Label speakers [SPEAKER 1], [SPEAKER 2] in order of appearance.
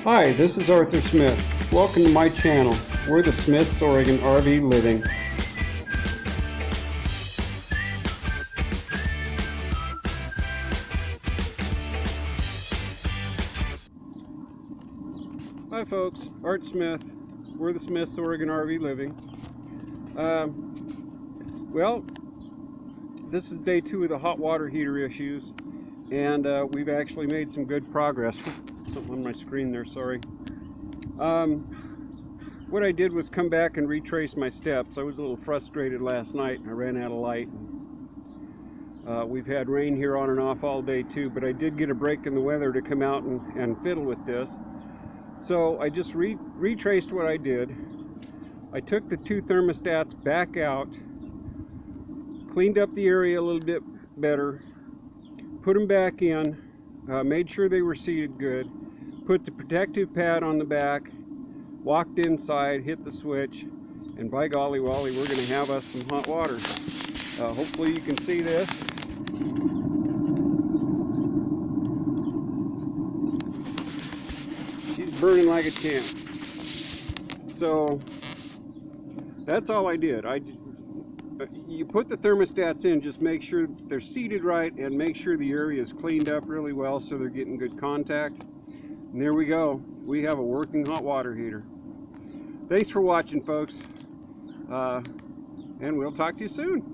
[SPEAKER 1] Hi, this is Arthur Smith. Welcome to my channel. We're the Smiths Oregon RV Living. Hi folks, Art Smith. We're the Smiths Oregon RV Living. Well, this is day 2 of the hot water heater issues, and we've actually made some good progress. Something on my screen there, sorry. What I did was come back and retrace my steps. I was a little frustrated last night and I ran out of light. We've had rain here on and off all day too, but I did get a break in the weather to come out and fiddle with this. So I just retraced what I did. I took the 2 thermostats back out, cleaned up the area a little bit better, put them back in, made sure they were seated good, put the protective pad on the back, walked inside, hit the switch, and by golly Wally, we're going to have us some hot water. Hopefully you can see this. She's burning like a champ. So that's all I did. You put the thermostats in, just make sure they're seated right and make sure the area is cleaned up really well so they're getting good contact. And there we go. We have a working hot water heater. Thanks for watching, folks, and we'll talk to you soon.